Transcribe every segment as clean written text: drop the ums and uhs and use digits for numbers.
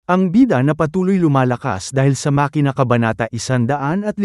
Ang bida na patuloy lumalakas dahil sa makina kabanata 154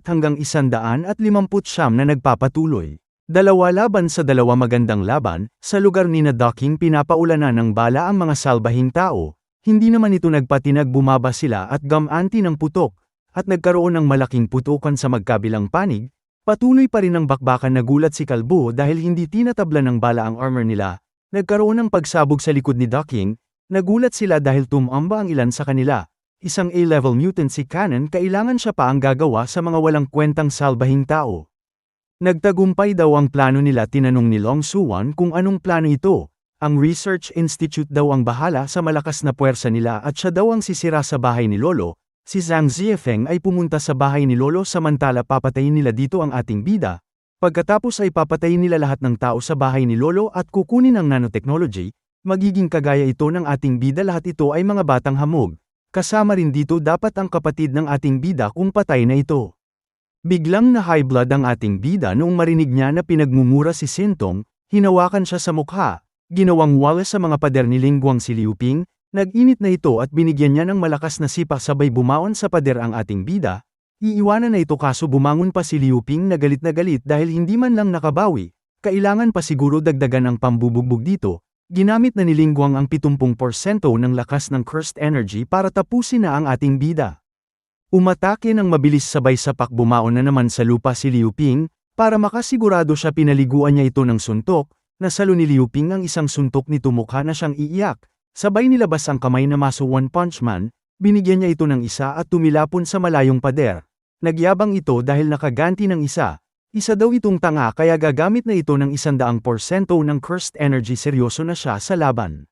hanggang 159 na nagpapatuloy. Dalawa laban sa dalawa magandang laban, sa lugar ni na Docking pinapaulanan ng bala ang mga salbahing tao, hindi naman ito nagpatinag bumaba sila at gamanti ng putok, at nagkaroon ng malaking putukan sa magkabilang panig, patuloy pa rin ang bakbakan nagulat si Kalbo dahil hindi tinatabla ng bala ang armor nila, nagkaroon ng pagsabog sa likod ni Docking. Nagulat sila dahil tumamba ang ilan sa kanila. Isang A-level mutant si Cannon kailangan siya pa ang gagawa sa mga walang kwentang salbahing tao. Nagtagumpay daw ang plano nila tinanong ni Long Suwan kung anong plano ito. Ang Research Institute daw ang bahala sa malakas na puwersa nila at siya daw ang sisira sa bahay ni Lolo. Si Zhang Ziefeng ay pumunta sa bahay ni Lolo samantala papatayin nila dito ang ating bida. Pagkatapos ay papatayin nila lahat ng tao sa bahay ni Lolo at kukunin ang nanotechnology. Magiging kagaya ito ng ating bida lahat ito ay mga batang hamog. Kasama rin dito dapat ang kapatid ng ating bida kung patay na ito. Biglang na high blood ang ating bida noong marinig niya na pinagmumura si Sintong, hinawakan siya sa mukha, ginawang wala sa mga pader ni Lingguang si Liu Ping, nag-init na ito at binigyan niya ng malakas na sipa sabay bumaon sa pader ang ating bida, iiwanan na ito kaso bumangon pa si Liu Ping na galit dahil hindi man lang nakabawi, kailangan pa siguro dagdagan ang pambubugbog dito. Ginamit na ni Lingguang ang 70% ng lakas ng cursed energy para tapusin na ang ating bida. Umatake ng mabilis sabay sapak bumaon na naman sa lupa si Liu Ping, para makasigurado siya pinaliguan niya ito ng suntok, nasalo ni Liu Ping ang isang suntok nito mukha na siyang iiyak, sabay nilabas ang kamay na maso One Punch Man, binigyan niya ito ng isa at tumilapon sa malayong pader. Nagyabang ito dahil nakaganti ng isa. Isa daw itong tanga kaya gagamit na ito ng 100% ng cursed energy seryoso na siya sa laban.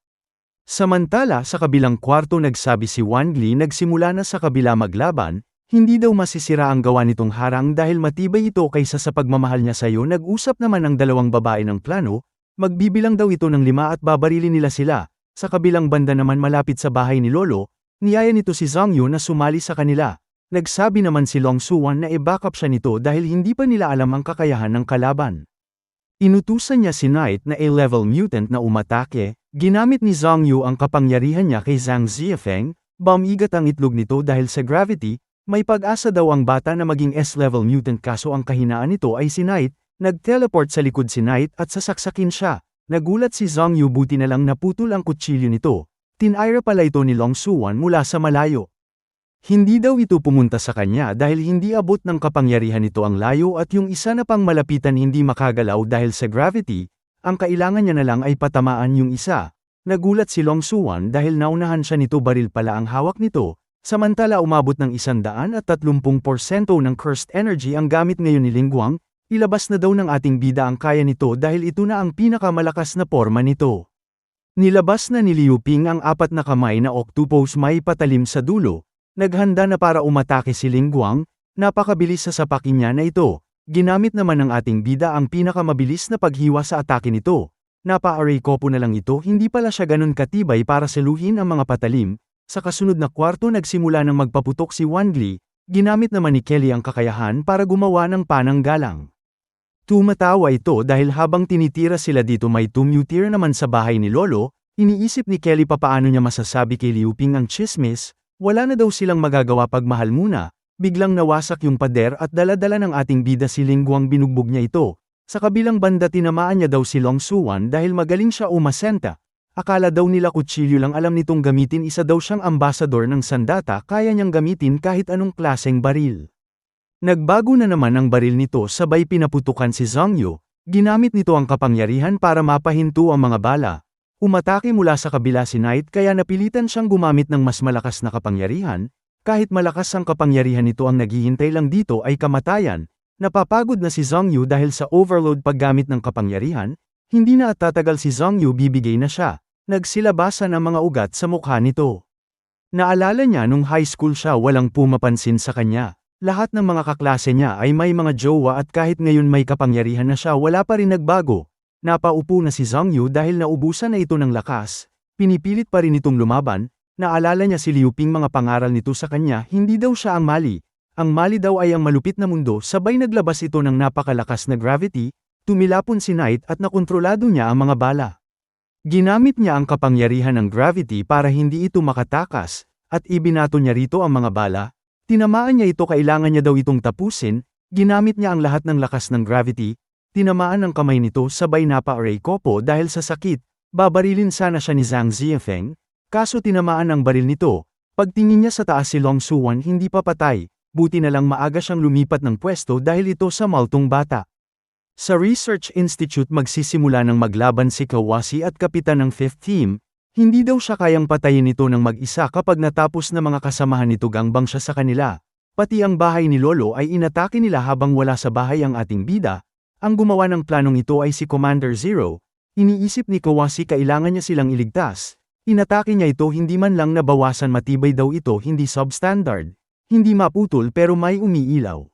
Samantala sa kabilang kwarto nagsabi si Wan Gli nagsimula na sa kabila maglaban, hindi daw masisira ang gawa nitong harang dahil matibay ito kaysa sa pagmamahal niya sa iyo. Nag-usap naman ang dalawang babae ng plano, magbibilang daw ito ng 5 at babarilin nila sila. Sa kabilang banda naman malapit sa bahay ni Lolo, niyaya nito si Zhang Yu na sumali sa kanila. Nagsabi naman si Long Suwan na i-backup siya nito dahil hindi pa nila alam ang kakayahan ng kalaban. Inutusan niya si Knight na A-level mutant na umatake, ginamit ni Zhang Yu ang kapangyarihan niya kay Zhang Ziefeng, bumigat ang itlog nito dahil sa gravity, may pag-asa daw ang bata na maging S-level mutant kaso ang kahinaan nito ay si Knight, nag-teleport sa likod si Knight at sasaksakin siya. Nagulat si Zhang Yu buti na lang naputol ang kutsilyo nito. Tinaira pala ito ni Long Suwan mula sa malayo. Hindi daw ito pumunta sa kanya dahil hindi abot ng kapangyarihan nito ang layo at yung isa na pang malapitan hindi makagalaw dahil sa gravity, ang kailangan niya na lang ay patamaan yung isa. Nagulat si Long Suwan dahil naunahan siya nito baril pala ang hawak nito, samantala umabot ng 130% ng cursed energy ang gamit ngayon ni Lingguang, ilabas na daw ng ating bida ang kaya nito dahil ito na ang pinakamalakas na porma nito. Nilabas na ni Liu Ping ang 4 na kamay na octopus may patalim sa dulo. Naghanda na para umatake si Lingguang, napakabilis sa sapakin niya na ito. Ginamit naman ng ating bida ang pinakamabilis na paghiwa sa atake nito. Napa-array kopo na lang ito, hindi pala siya ganun katibay para saluhin ang mga patalim. Sa kasunod na kwarto nagsimula ng magpaputok si Wan Gli, ginamit naman ni Kelly ang kakayahan para gumawa ng panang galang. Tumatawa ito dahil habang tinitira sila dito may tumutira naman sa bahay ni Lolo, iniisip ni Kelly papaano niya masasabi kay Liu Ping ang chismis. Wala na daw silang magagawa pag mahal muna, biglang nawasak yung pader at dala-dala ng ating bida si Lingguang binugbog niya ito. Sa kabilang banda tinamaan niya daw si Long Suwan dahil magaling siya umasenta. Akala daw nila kutsilyo lang alam nitong gamitin, isa daw siyang ambasador ng sandata kaya niyang gamitin kahit anong klaseng baril. Nagbago na naman ang baril nito sabay pinaputukan si Zhang Yu, ginamit nito ang kapangyarihan para mapahinto ang mga bala. Umatake mula sa kabila si Knight kaya napilitan siyang gumamit ng mas malakas na kapangyarihan, kahit malakas ang kapangyarihan nito ang naghihintay lang dito ay kamatayan. Napapagod na si Zhang Yu dahil sa overload paggamit ng kapangyarihan, hindi na at tatagal si Zhang Yu bibigay na siya, nagsilabasan ang mga ugat sa mukha nito. Naalala niya nung high school siya walang pumapansin sa kanya, lahat ng mga kaklase niya ay may mga jowa at kahit ngayon may kapangyarihan na siya wala pa rin nagbago. Napaupo na si Zhang Yu dahil naubusan na ito ng lakas, pinipilit pa rin itong lumaban, naalala niya si Liu Ping mga pangaral nito sa kanya hindi daw siya ang mali. Ang mali daw ay ang malupit na mundo sabay naglabas ito ng napakalakas na gravity, tumilapon si Knight at nakontrolado niya ang mga bala. Ginamit niya ang kapangyarihan ng gravity para hindi ito makatakas, at ibinato niya rito ang mga bala. Tinamaan niya ito, kailangan niya daw itong tapusin, ginamit niya ang lahat ng lakas ng gravity, tinamaan ang kamay nito sabay napa-aray kopo dahil sa sakit, babarilin sana siya ni Zhang Ziefeng, kaso tinamaan ang baril nito, pagtingin niya sa taas si Long Suwan hindi pa patay, buti na lang maaga siyang lumipat ng pwesto dahil ito sa maltong bata. Sa Research Institute magsisimula ng maglaban si Kawasi at kapitan ng 5th team, hindi daw siya kayang patayin ito ng mag-isa kapag natapos na mga kasamahan nito gangbang siya sa kanila. Pati ang bahay ni Lolo ay inatake nila habang wala sa bahay ang ating bida. Ang gumawa ng planong ito ay si Commander Zero. Iniisip ni Kawasi kailangan niya silang iligtas. Inatake niya ito, hindi man lang nabawasan, matibay daw ito, hindi substandard. Hindi maputol pero may umiilaw.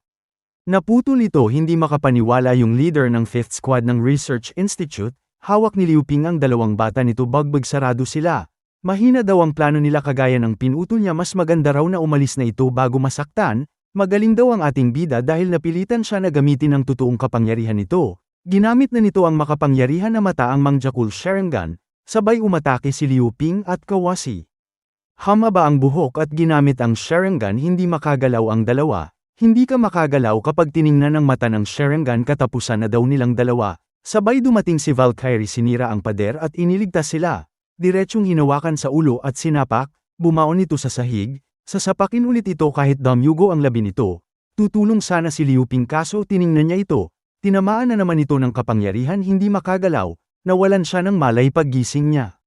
Naputol ito, hindi makapaniwala yung leader ng 5th Squad ng Research Institute, hawak ni Liu Ping ang dalawang bata nito, bagbag sarado sila. Mahina daw ang plano nila kagaya ng pinutol niya, mas maganda raw na umalis na ito bago masaktan. Magaling daw ang ating bida dahil napilitan siya na gamitin ang totoong kapangyarihan nito. Ginamit na nito ang makapangyarihan na mata, ang Mangjakul Sharingan, sabay umatake si Liu Ping at Kawasi. Hamaba ang buhok at ginamit ang Sharingan, hindi makagalaw ang dalawa. Hindi ka makagalaw kapag tiningnan ng mata ng Sharingan, katapusan na daw nilang dalawa. Sabay dumating si Valkyrie, sinira ang pader at iniligtas sila. Diretsyong hinawakan sa ulo at sinapak, bumaon ito sa sahig, sasapakin ulit ito kahit damyugo ang labi nito. Tutulong sana si Liu Ping kaso tiningnan niya ito. Tinamaan na naman ito ng kapangyarihan, hindi makagalaw, nawalan siya ng malay paggising niya.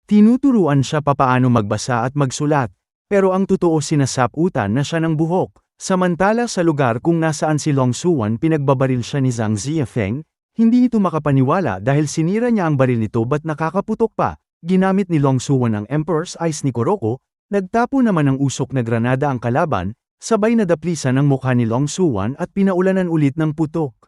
Tinuturuan siya papaano magbasa at magsulat, pero ang totoo sinasaputan na siya ng buhok. Samantala sa lugar kung nasaan si Long Suwan, pinagbabaril siya ni Zhang Ziefeng, hindi ito makapaniwala dahil sinira niya ang baril nito, ba't nakakaputok pa. Ginamit ni Long Suwan ang Emperor's Ice ni Kuroko, nagtapo naman ng usok na granada ang kalaban, sabay nadaplisan ang mukha ni Long Suwan at pinaulanan ulit ng putok.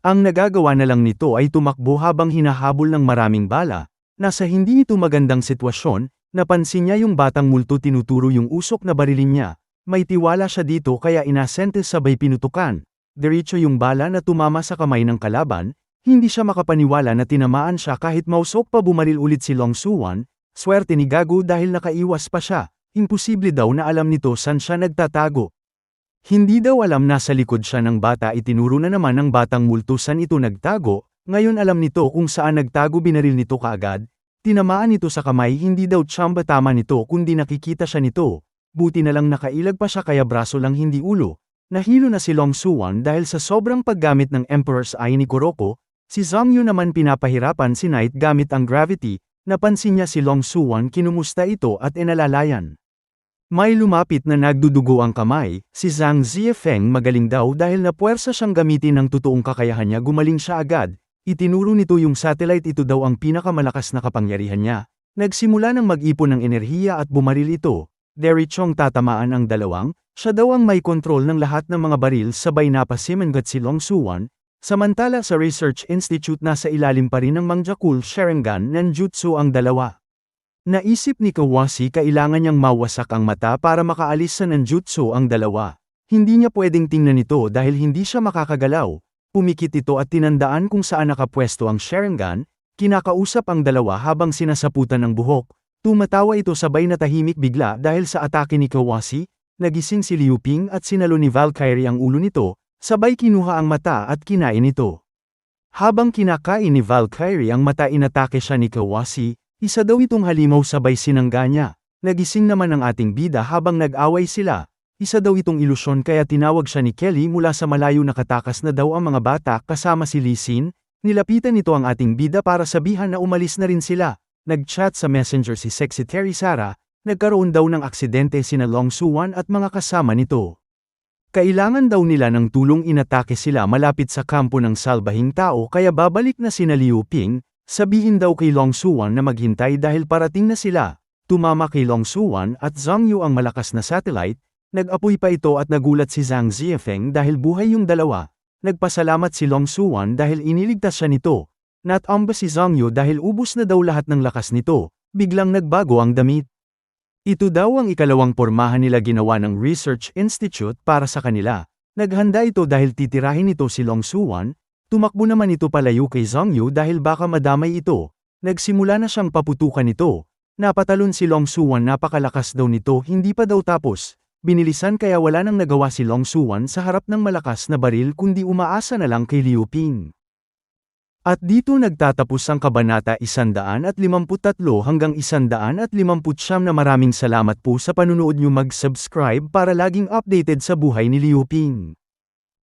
Ang nagagawa na lang nito ay tumakbo habang hinahabol ng maraming bala. Nasa hindi ito magandang sitwasyon, napansin niya yung batang multo, tinuturo yung usok na barilin niya. May tiwala siya dito kaya inasente sabay pinutukan. Diretso yung bala na tumama sa kamay ng kalaban, hindi siya makapaniwala na tinamaan siya kahit mausok pa, bumaril ulit si Long Suwan. Swerte ni Gago dahil nakaiwas pa siya, imposible daw na alam nito saan siya nagtatago. Hindi daw alam nasa likod siya ng bata, itinuro na naman ng batang multo saan ito nagtago, ngayon alam nito kung saan nagtago, binaril nito kaagad. Tinamaan nito sa kamay, hindi daw tsamba tama nito kundi nakikita siya nito. Buti na lang nakailag pa siya kaya braso lang hindi ulo. Nahilo na si Long Suwan dahil sa sobrang paggamit ng Emperor's Eye ni Kuroko. Si Zhang Yu naman pinapahirapan si Knight gamit ang gravity. Napansin niya si Long Suwan, kinumusta ito at inalalayan. May lumapit na nagdudugo ang kamay. Si Zhang Ziefeng magaling daw dahil napuwersa siyang gamitin ng totoong kakayahan niya, gumaling siya agad. Itinuro nito yung satellite, ito daw ang pinakamalakas na kapangyarihan niya. Nagsimula ng mag-ipon ng enerhiya at bumaril ito. Diretsyong tatamaan ang dalawang, siya daw ang may kontrol ng lahat ng mga baril, sabay napasimangat si Long Suwan. Samantala sa Research Institute nasa ilalim pa rin ng Mangjakul Sharingan Ninjutsu ang dalawa. Naisip ni Kawasi kailangan niyang mawasak ang mata para makaalis sa ninjutsu ang dalawa. Hindi niya pwedeng tingnan ito dahil hindi siya makakagalaw. Pumikit ito at tinandaan kung saan nakapwesto ang Sharingan, kinakausap ang dalawa habang sinasaputan ng buhok. Tumatawa ito sabay natahimik bigla dahil sa atake ni Kawasi. Nagising si Liu Ping at sinalo ni Valkyrie ang ulo nito, sabay kinuha ang mata at kinain ito. Habang kinakain ni Valkyrie ang mata, inatake siya ni Kawasi, isa daw itong halimaw sabay sinangga niya. Nagising naman ang ating bida habang nag-away sila. Isa daw itong ilusyon kaya tinawag siya ni Kelly mula sa malayo, nakatakas na daw ang mga bata kasama si Lee Sin. Nilapitan nito ang ating bida para sabihan na umalis na rin sila. Nag-chat sa messenger si Secretary Sarah, nagkaroon daw ng aksidente sina Long Suwan at mga kasama nito. Kailangan daw nila ng tulong, inatake sila malapit sa kampo ng salbahing tao kaya babalik na sina Liu Ping, sabihin daw kay Long Suwan na maghintay dahil parating na sila. Tumama kay Long Suwan at Zhang Yu ang malakas na satellite, nag-apoy pa ito at nagulat si Zhang Ziefeng dahil buhay yung dalawa. Nagpasalamat si Long Suwan dahil iniligtas siya nito. Natamba si Zhang Yu dahil ubos na daw lahat ng lakas nito, biglang nagbago ang damit. Ito daw ang ikalawang pormahan nila ginawa ng Research Institute para sa kanila. Naghanda ito dahil titirahin ito si Long Suwan, tumakbo naman ito palayo kay Zhang Yu dahil baka madamay ito. Nagsimula na siyang paputukan nito. Napatalon si Long Suwan, napakalakas daw nito, hindi pa daw tapos. Binilisan kaya wala nang nagawa si Long Suwan sa harap ng malakas na baril kundi umaasa na lang kay Liu Ping. At dito nagtatapos ang Kabanata 153 hanggang 159 na. Maraming salamat po sa panunood niyo, mag-subscribe para laging updated sa buhay ni Liu Ping.